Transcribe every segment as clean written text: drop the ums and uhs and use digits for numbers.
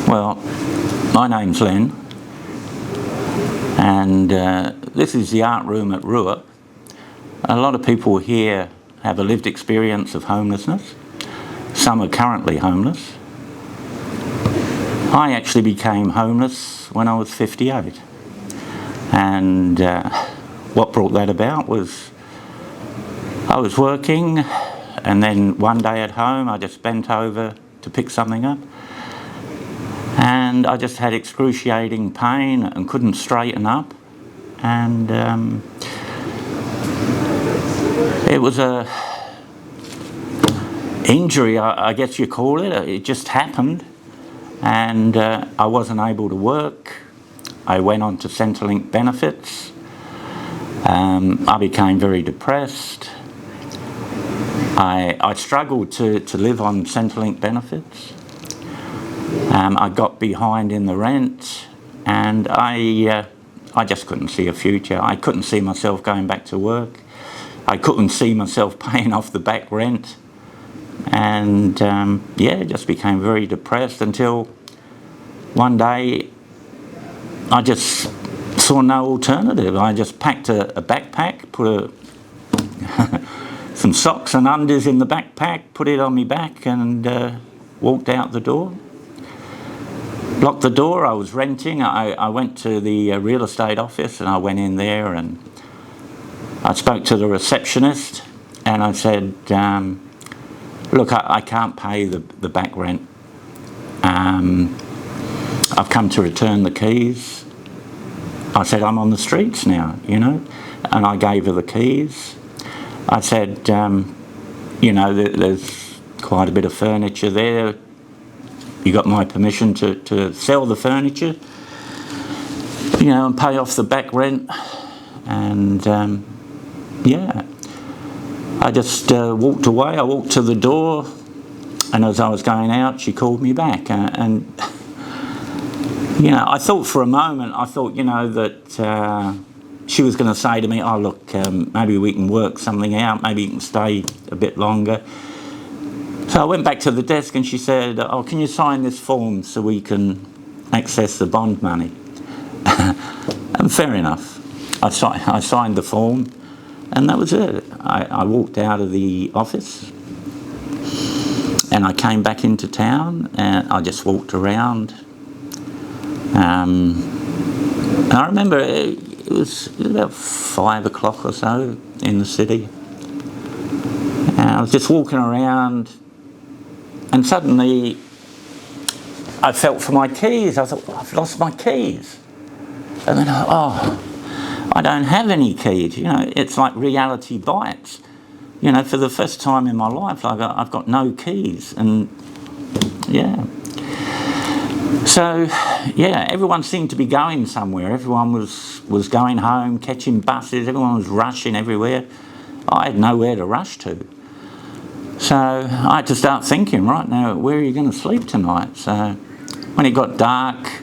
Well, my name's Len, and this is the art room at Rua. A lot of people here have a lived experience of homelessness. Some are currently homeless. I actually became homeless when I was 58, and what brought that about was I was working, and then one day at home I just bent over to pick something up, and I just had excruciating pain and couldn't straighten up, and it was a injury, I guess you call it. It just happened, and I wasn't able to work. I went on to Centrelink benefits. I became very depressed. I struggled to live on Centrelink benefits. I got behind in the rent, and I just couldn't see a future. I couldn't see myself going back to work. I couldn't see myself paying off the back rent, and yeah, just became very depressed until one day I just saw no alternative. I just packed a backpack, put some socks and undies in the backpack, put it on my back, and walked out the door. Locked the door. I was renting. I went to the real estate office, and I went in there and I spoke to the receptionist, and I said, look, I can't pay the back rent. I've come to return the keys. I said, I'm on the streets now, you know, and I gave her the keys. I said, you know, there's quite a bit of furniture there. You got my permission to sell the furniture, you know, and pay off the back rent. And yeah, I just walked away. I walked to the door, and as I was going out, she called me back. And you know, I thought for a moment, you know, that she was going to say to me, oh look, maybe we can work something out, maybe you can stay a bit longer. So I went back to the desk, and she said, oh, can you sign this form so we can access the bond money? And fair enough. I signed the form, and that was it. I walked out of the office, and I came back into town, and I just walked around. And I remember it was about 5 o'clock or so in the city. And I was just walking around, and suddenly I felt for my keys. I thought, I've lost my keys. And then I don't have any keys. You know, it's like reality bites. You know, for the first time in my life, I've got no keys. And yeah. So yeah, everyone seemed to be going somewhere. Everyone was going home, catching buses. Everyone was rushing everywhere. I had nowhere to rush to. So I had to start thinking, right now, where are you going to sleep tonight? So when it got dark,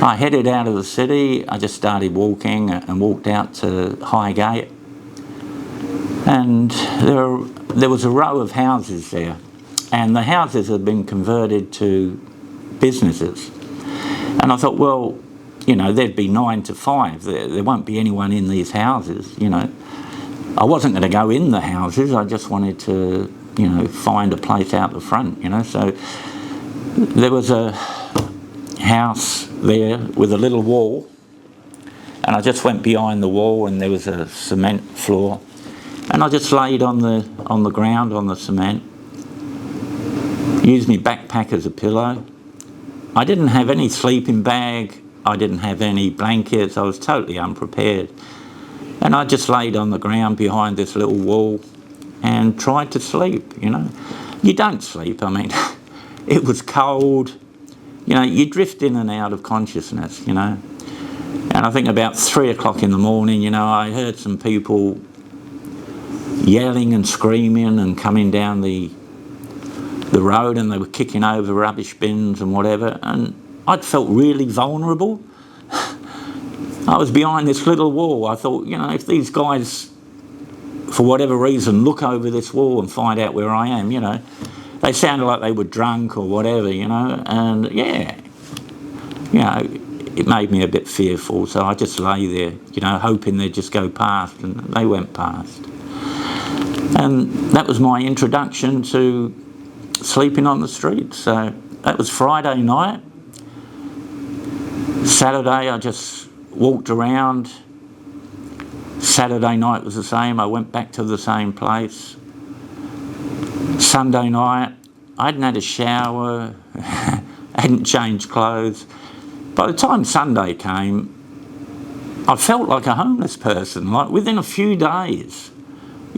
I headed out of the city. I just started walking and walked out to Highgate. And there was a row of houses there. And the houses had been converted to businesses. And I thought, well, you know, there'd be 9 to 5. There won't be anyone in these houses, you know. I wasn't going to go in the houses. I just wanted to, you know, find a place out the front, you know. So there was a house there with a little wall, and I just went behind the wall, and there was a cement floor, and I just laid on the ground on the cement, used my backpack as a pillow. I didn't have any sleeping bag. I didn't have any blankets. I was totally unprepared. And I just laid on the ground behind this little wall and tried to sleep, you know. You don't sleep, I mean, it was cold. You know, you drift in and out of consciousness, you know. And I think about 3 o'clock in the morning, you know, I heard some people yelling and screaming and coming down the road, and they were kicking over rubbish bins and whatever, and I'd felt really vulnerable. I was behind this little wall. I thought, you know, if these guys, for whatever reason, look over this wall and find out where I am, you know, they sounded like they were drunk or whatever, you know, and yeah, you know, it made me a bit fearful. So I just lay there, you know, hoping they'd just go past, and they went past. And that was my introduction to sleeping on the streets. So that was Friday night. Saturday I just walked around. Saturday night was the same. I went back to the same place. Sunday night, I hadn't had a shower, hadn't changed clothes. By the time Sunday came, I felt like a homeless person, like within a few days.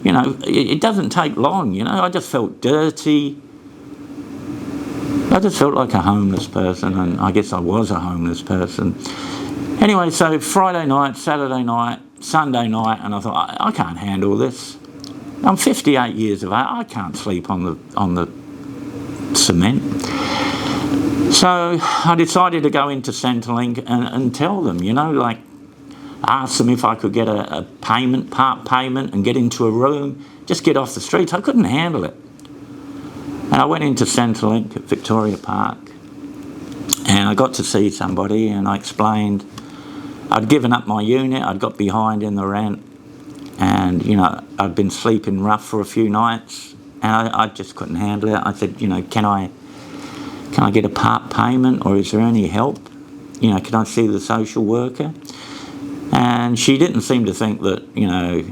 You know, it doesn't take long, you know. I just felt dirty. I just felt like a homeless person, and I guess I was a homeless person. Anyway, so Friday night, Saturday night, Sunday night, and I thought, I can't handle this. I'm 58 years of age. I can't sleep on the cement. So I decided to go into Centrelink and tell them, you know, like, ask them if I could get a payment, part payment, and get into a room, just get off the streets. I couldn't handle it. And I went into Centrelink at Victoria Park, and I got to see somebody, and I explained I'd given up my unit, I'd got behind in the rent, and, you know, I'd been sleeping rough for a few nights, and I just couldn't handle it. I said, you know, can I get a part payment, or is there any help? You know, can I see the social worker? And she didn't seem to think that, you know,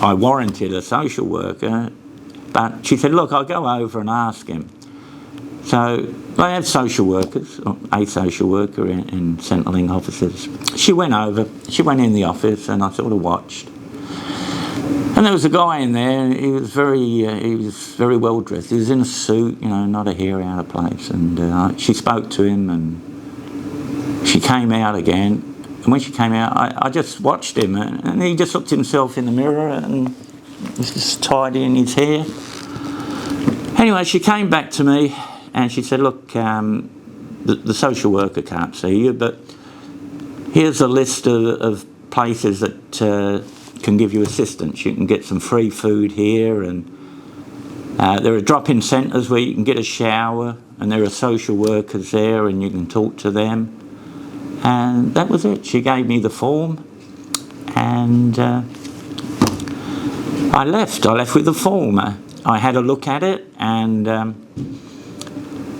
I warranted a social worker, but she said, look, I'll go over and ask him. So they have social workers, or a social worker in Centrelink offices. She went over, she went in the office, and I sort of watched. And there was a guy in there, and he was very well dressed. He was in a suit, you know, not a hair out of place. And she spoke to him, and she came out again. And when she came out, I just watched him, and he just looked himself in the mirror and was just tidying his hair. Anyway, she came back to me, and she said, look, the social worker can't see you, but here's a list of places that can give you assistance. You can get some free food here, and there are drop-in centres where you can get a shower, and there are social workers there, and you can talk to them. And that was it. She gave me the form, and I left with the form. I had a look at it, and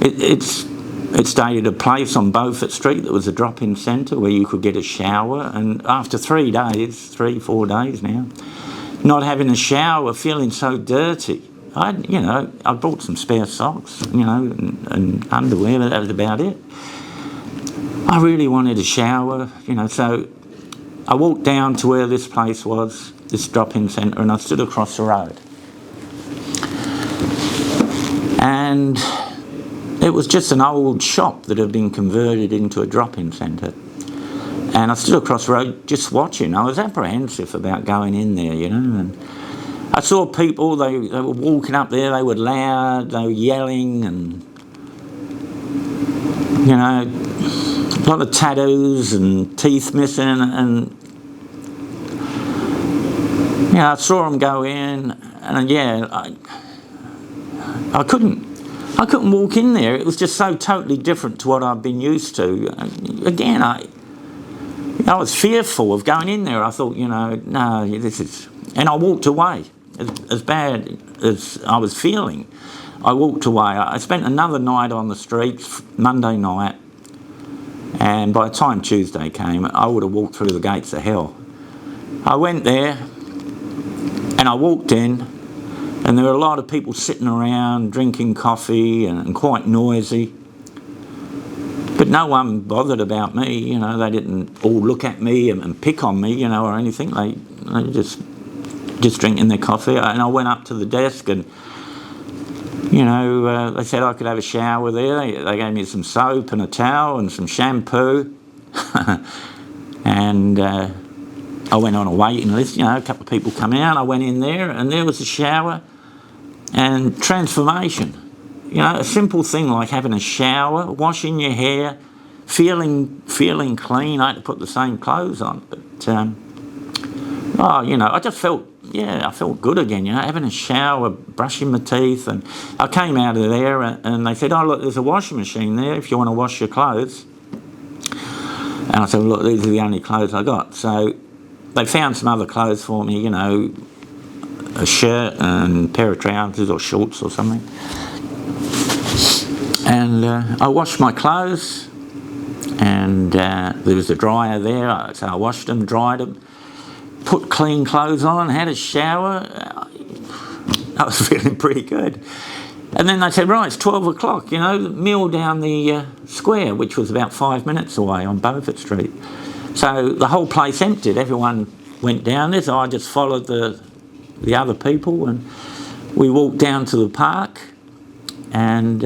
it stated a place on Beaufort Street that was a drop-in centre where you could get a shower. And after 3 days, 4 days now, not having a shower, feeling so dirty, I brought some spare socks, you know, and underwear, but that was about it. I really wanted a shower, you know, so I walked down to where this place was, this drop-in centre, and I stood across the road. And it was just an old shop that had been converted into a drop-in centre. And I stood across the road just watching. I was apprehensive about going in there, you know. And I saw people, they were walking up there, they were loud, they were yelling, and, you know, a lot of tattoos and teeth missing, and I saw them go in, and I couldn't walk in there. It was just so totally different to what I've been used to. Again, I was fearful of going in there. I thought, you know, no, this is, and I walked away. As bad as I was feeling, I walked away. I spent another night on the streets, Monday night. And by the time Tuesday came, I would have walked through the gates of hell. I went there, and I walked in, and there were a lot of people sitting around drinking coffee and quite noisy. But no one bothered about me, you know. They didn't all look at me and pick on me, you know, or anything. They just drinking their coffee. And I went up to the desk, and, you know, they said I could have a shower there. They gave me some soap and a towel and some shampoo. And I went on a waiting list, you know, a couple of people come out. I went in there, and there was a shower and transformation. You know, a simple thing like having a shower, washing your hair, feeling clean. I had to put the same clothes on, but I just felt, I felt good again. Having a shower, brushing my teeth, and I came out of there, and they said, "Oh look, there's a washing machine there if you want to wash your clothes." And I said, well, "Look, these are the only clothes I got." So they found some other clothes for me, a shirt and a pair of trousers or shorts or something. And I washed my clothes, and there was a dryer there, so I washed them, dried them, put clean clothes on, had a shower. I was feeling pretty good. And then they said, "Right, it's 12 o'clock, meal down the square," which was about 5 minutes away on Beaufort Street. So the whole place emptied. Everyone went down there, so I just followed the other people, and we walked down to the park, and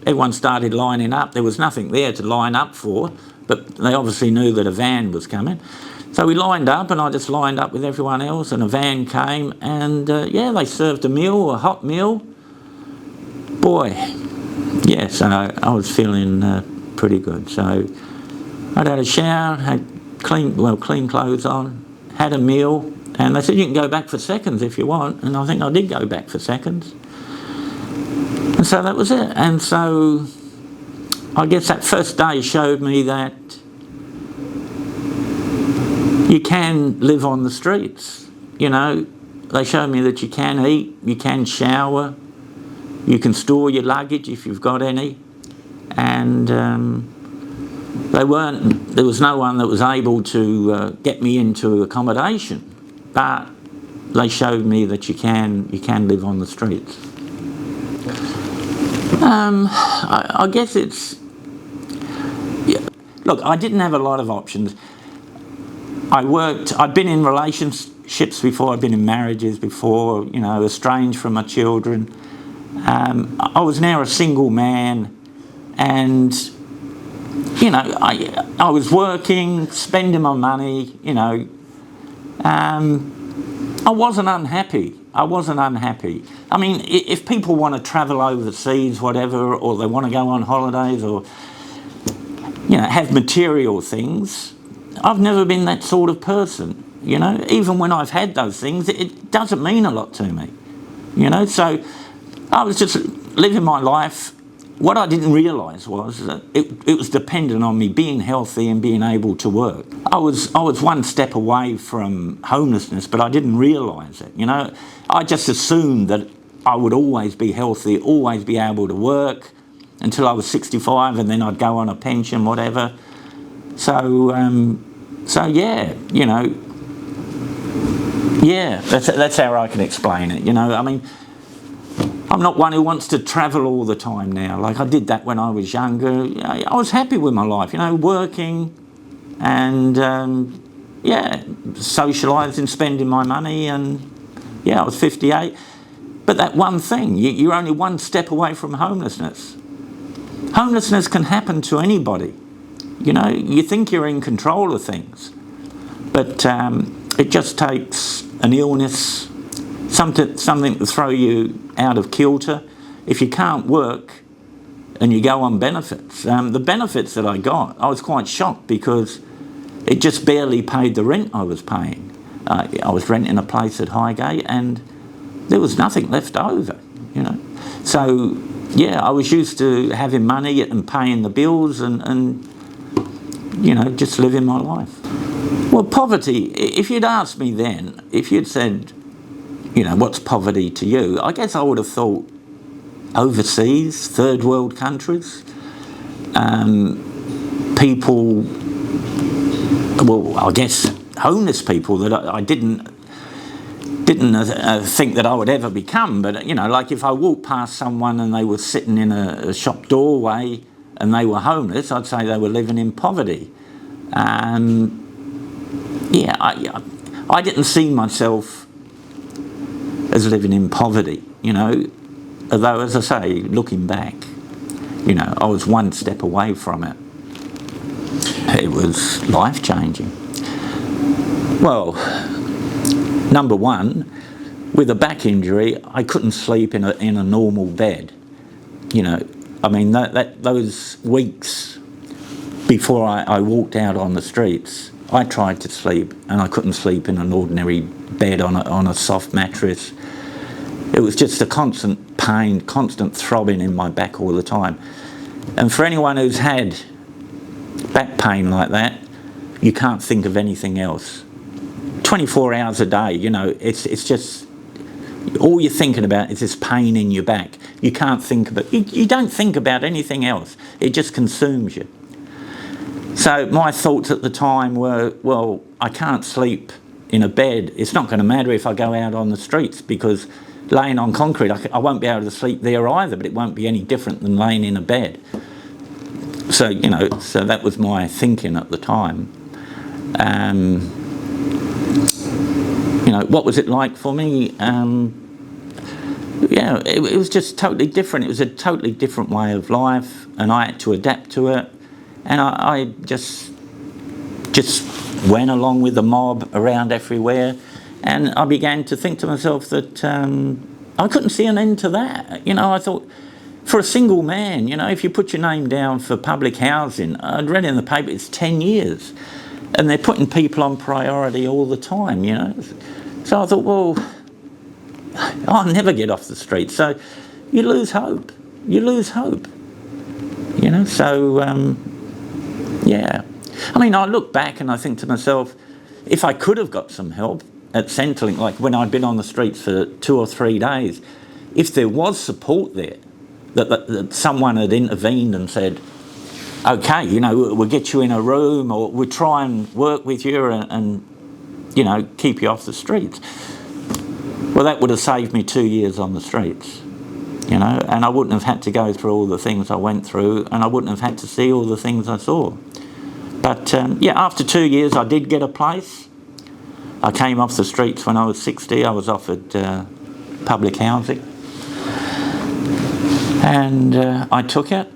everyone started lining up. There was nothing there to line up for, but they obviously knew that a van was coming. So we lined up, and I just lined up with everyone else, and a van came, and they served a hot meal. Boy, so I was feeling pretty good. So I'd had a shower, had clean clothes on, had a meal, and they said, "You can go back for seconds if you want." And I think I did go back for seconds. And so that was it. And so I guess that first day showed me that you can live on the streets. They showed me that you can eat, you can shower, you can store your luggage if you've got any. And there was no one that was able to get me into accommodation, but they showed me that you can live on the streets. I guess it's... Look, I didn't have a lot of options. I'd been in relationships before, I'd been in marriages before, estranged from my children. I was now a single man, and, I was working, spending my money, I wasn't unhappy. I mean, if people want to travel overseas, whatever, or they want to go on holidays, or, have material things, I've never been that sort of person, Even when I've had those things, it doesn't mean a lot to me, So I was just living my life. What I didn't realise was that it was dependent on me being healthy and being able to work. I was one step away from homelessness, but I didn't realise it, I just assumed that I would always be healthy, always be able to work until I was 65, and then I'd go on a pension, whatever. So that's how I can explain it, I mean, I'm not one who wants to travel all the time now. Like I did that when I was younger. I was happy with my life, working and, socialising, spending my money, and, I was 58. But that one thing, you're only one step away from homelessness. Homelessness can happen to anybody. You think you're in control of things, but it just takes an illness, something to throw you out of kilter. If you can't work and you go on benefits, the benefits that I got, I was quite shocked because it just barely paid the rent I was paying. I was renting a place at Highgate, and there was nothing left over, So, I was used to having money and paying the bills and just living my life. Well, poverty, if you'd asked me then, if you'd said, what's poverty to you? I guess I would have thought overseas, third world countries, people, I guess homeless people that I didn't think that I would ever become. But, like if I walked past someone and they were sitting in a shop doorway and they were homeless, I'd say they were living in poverty. I didn't see myself as living in poverty, although, as I say, looking back, I was one step away from it. It was life-changing. Well, number one, with a back injury, I couldn't sleep in a normal bed. I mean, those weeks before I walked out on the streets, I tried to sleep, and I couldn't sleep in an ordinary bed on a soft mattress. It was just a constant pain, constant throbbing in my back all the time. And for anyone who's had back pain like that, you can't think of anything else. 24 hours a day, you know, it's just, all you're thinking about is this pain in your back. You can't think about, you don't think about anything else. It just consumes you. So my thoughts at the time were, well, I can't sleep in a bed. It's not going to matter if I go out on the streets, because laying on concrete, I won't be able to sleep there either, but it won't be any different than laying in a bed. So, you know, so that was my thinking at the time. You know, what was it like for me? Yeah, it was just totally different. It was a totally different way of life, and I had to adapt to it. And I just went along with the mob around everywhere, and I began to think to myself that I couldn't see an end to that. You know, I thought, for a single man, you know, if you put your name down for public housing, I'd read in the paper it's 10 years, and they're putting people on priority all the time, you know. So I thought, well, I'll never get off the street. So you lose hope. You lose hope. You know, so, yeah. I mean, I look back and I think to myself, if I could have got some help at Centrelink, like when I'd been on the streets for 2 or 3 days, if there was support there, that someone had intervened and said, okay, you know, we'll get you in a room, or we'll try and work with you and you know, keep you off the streets. Well, that would have saved me 2 years on the streets, you know, and I wouldn't have had to go through all the things I went through, and I wouldn't have had to see all the things I saw. But, yeah, after 2 years, I did get a place. I came off the streets when I was 60. I was offered public housing. And I took it.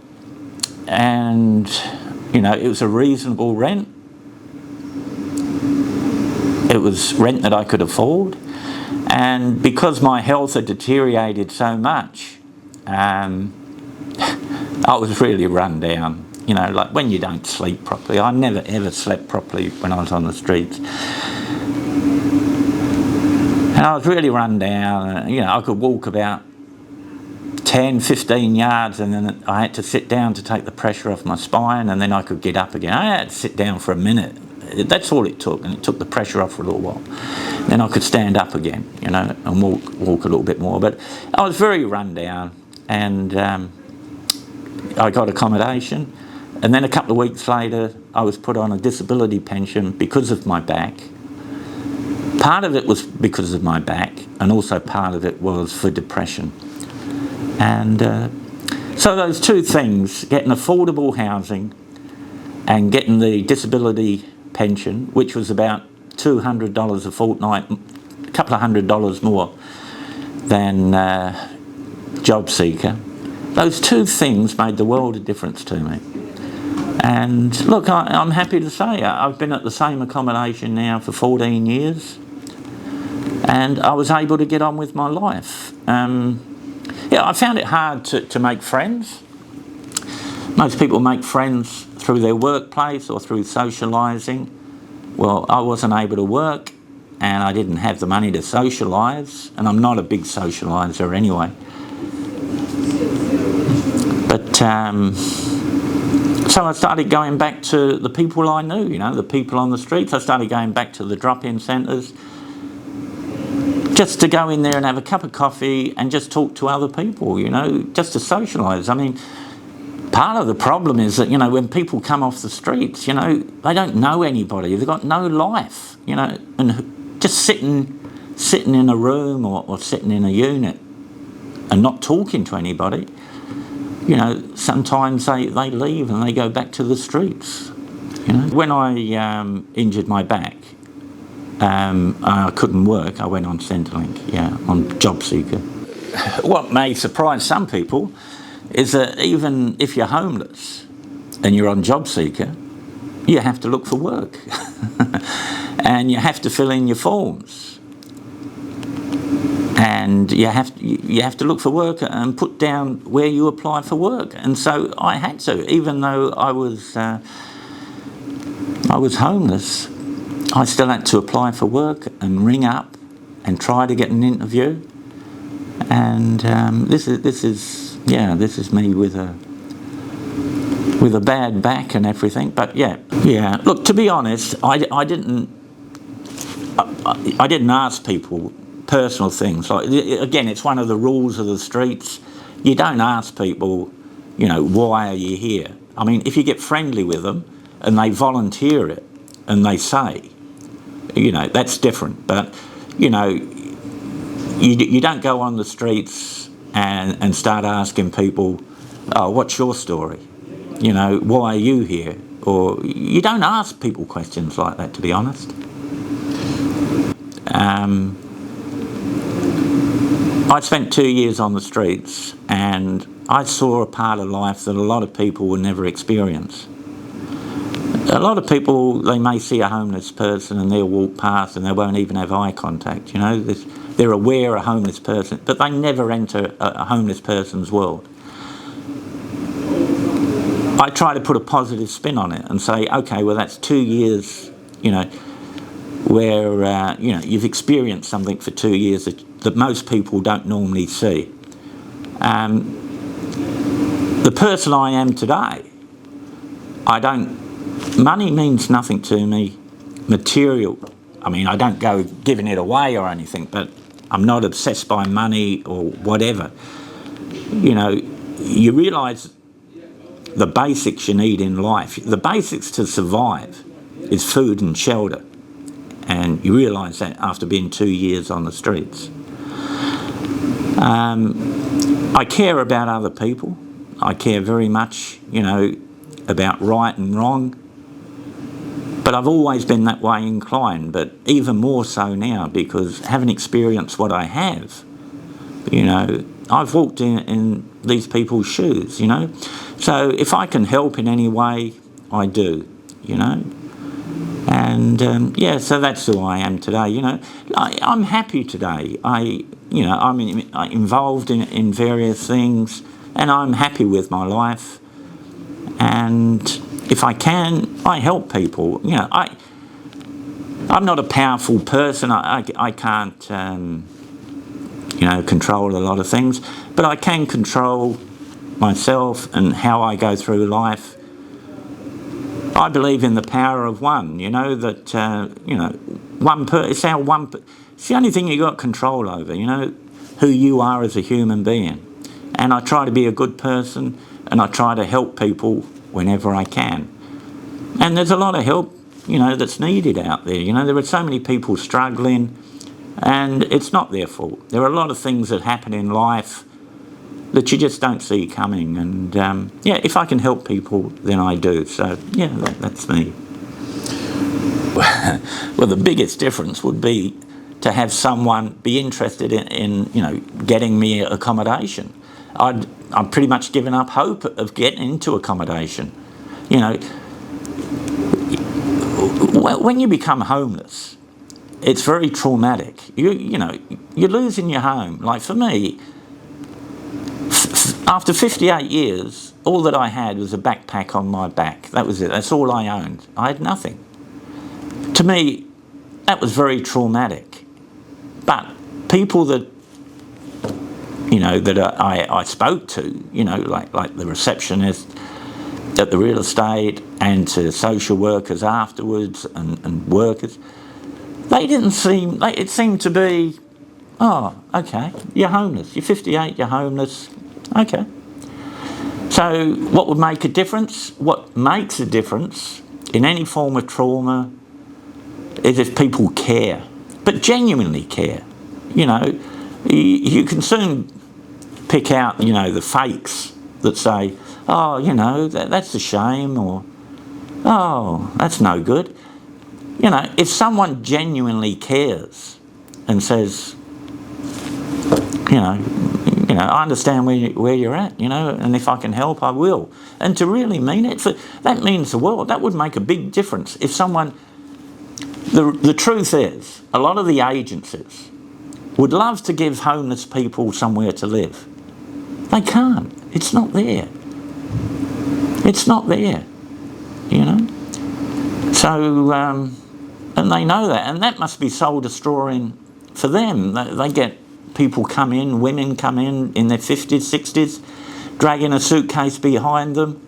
And, you know, it was a reasonable rent. It was rent that I could afford. And because my health had deteriorated so much, I was really run down. You know, like when you don't sleep properly. I never ever slept properly when I was on the streets. And I was really run down. You know, I could walk about 10, 15 yards, and then I had to sit down to take the pressure off my spine, and then I could get up again. I had to sit down for a minute. That's all it took, and it took the pressure off for a little while. Then I could stand up again, you know, and walk a little bit more. But I was very run down, and I got accommodation. And then a couple of weeks later, I was put on a disability pension because of my back. Part of it was because of my back, and also part of it was for depression. And so those two things, getting affordable housing and getting the disability pension, which was about $200 a fortnight, a couple of $100 more than job seeker, those two things made the world of difference to me. And look, I'm happy to say I've been at the same accommodation now for 14 years, and I was able to get on with my life. Yeah, I found it hard to make friends. Most people make friends through their workplace or through socialising. Well, I wasn't able to work, and I didn't have the money to socialise, and I'm not a big socialiser anyway. But so I started going back to the people I knew, you know, the people on the streets. I started going back to the drop-in centres, just to go in there and have a cup of coffee and just talk to other people, you know, just to socialise. I mean, part of the problem is that, you know, when people come off the streets, you know, they don't know anybody. They've got no life, you know, and just sitting in a room or sitting in a unit and not talking to anybody, you know, sometimes they leave and they go back to the streets, you know. When I injured my back, I couldn't work. I went on Centrelink, yeah, on job seeker. What may surprise some people is that even if you're homeless and you're on job seeker, you have to look for work and you have to fill in your forms, and you have to look for work and put down where you apply for work. And so I had to, even though I was I was homeless, I still had to apply for work and ring up and try to get an interview. And this is me with a bad back and everything. But yeah. Look, to be honest, I didn't ask people personal things. Like, again, it's one of the rules of the streets. You don't ask people, why are you here? I mean, if you get friendly with them and they volunteer it and they say, that's different. But, you don't go on the streets and start asking people, oh, what's your story? Why are you here? Or you don't ask people questions like that, to be honest. I spent 2 years on the streets, and I saw a part of life that a lot of people will never experience. A lot of people, they may see a homeless person and they'll walk past and they won't even have eye contact, They're aware of a homeless person, but they never enter a homeless person's world. I try to put a positive spin on it and say, okay, well, that's 2 years, where, you've experienced something for 2 years that most people don't normally see. The person I am today, money means nothing to me. Material, I mean, I don't go giving it away or anything, but I'm not obsessed by money or whatever. You realise the basics you need in life. The basics to survive is food and shelter. And you realise that after being 2 years on the streets. I care about other people. I care very much, about right and wrong. But I've always been that way inclined, but even more so now, because having experienced what I have, I've walked in these people's shoes, So if I can help in any way, I do, And so that's who I am today. I'm happy today. I'm involved in various things, and I'm happy with my life. And if I can, I help people. I'm not a powerful person. I can't, control a lot of things, but I can control myself and how I go through life. I believe in the power of one, that, it's the only thing you got control over, who you are as a human being. And I try to be a good person, and I try to help people whenever I can. And there's a lot of help, that's needed out there. There are so many people struggling, and it's not their fault. There are a lot of things that happen in life that you just don't see coming. And, if I can help people, then I do. So, that's me. Well, the biggest difference would be to have someone be interested in getting me accommodation. I've pretty much given up hope of getting into accommodation. When you become homeless, it's very traumatic. You're losing your home. Like for me, after 58 years, all that I had was a backpack on my back. That was it. That's all I owned. I had nothing. To me, that was very traumatic. But people that I spoke to, like the receptionist at the real estate, and to social workers afterwards and workers, it seemed to be, oh, okay, you're homeless, you're 58, you're homeless, okay. So what would make a difference? What makes a difference in any form of trauma is if people care, but genuinely care. You can soon pick out, the fakes that say, oh, that's a shame, or, oh, that's no good. If someone genuinely cares and says, I understand where you're at, and if I can help, I will. And to really mean it, that means the world. That would make a big difference. If someone, the truth is, a lot of the agencies would love to give homeless people somewhere to live. They can't. It's not there. It's not there, So, and they know that, and that must be soul destroying for them. They get people come in, women come in their 50s, 60s, dragging a suitcase behind them.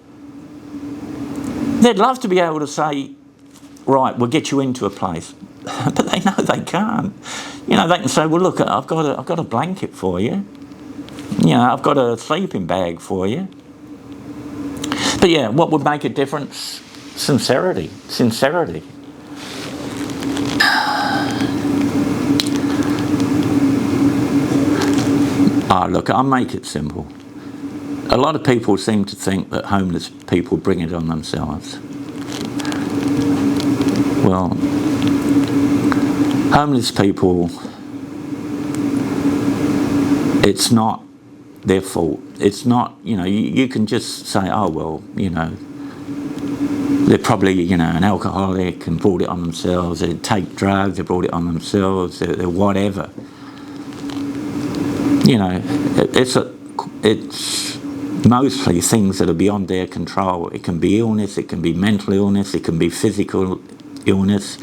They'd love to be able to say, right, we'll get you into a place. But they know they can't. You know, they can say, well, look, I've got a blanket for you. You know, I've got a sleeping bag for you. But yeah, what would make a difference? Sincerity. Sincerity. Look, I'll make it simple. A lot of people seem to think that homeless people bring it on themselves. Well, homeless people, it's not their fault. It's not, you know, you can just say, oh, well, you know, they're probably, you know, an alcoholic and brought it on themselves. They take drugs, they brought it on themselves, they're whatever. You know, it's mostly things that are beyond their control. It can be illness, it can be mental illness, it can be physical illness.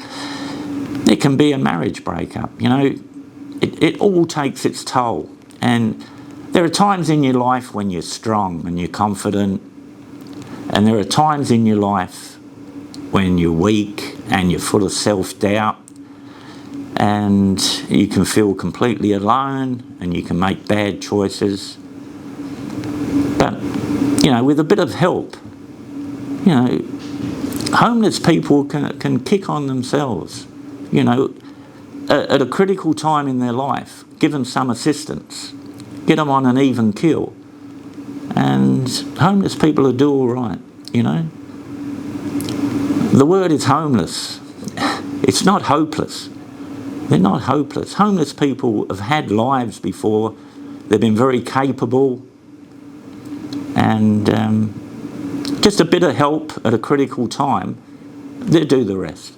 It can be a marriage breakup. You know, it all takes its toll. And there are times in your life when you're strong and you're confident, and there are times in your life when you're weak and you're full of self-doubt, and you can feel completely alone and you can make bad choices. But, you know, with a bit of help, you know, homeless people can kick on themselves, you know, at a critical time in their life. Give them some assistance, get them on an even keel, and homeless people will do all right, you know. The word is homeless. It's not hopeless. They're not hopeless. Homeless people have had lives before. They've been very capable, and just a bit of help at a critical time, they'll do the rest.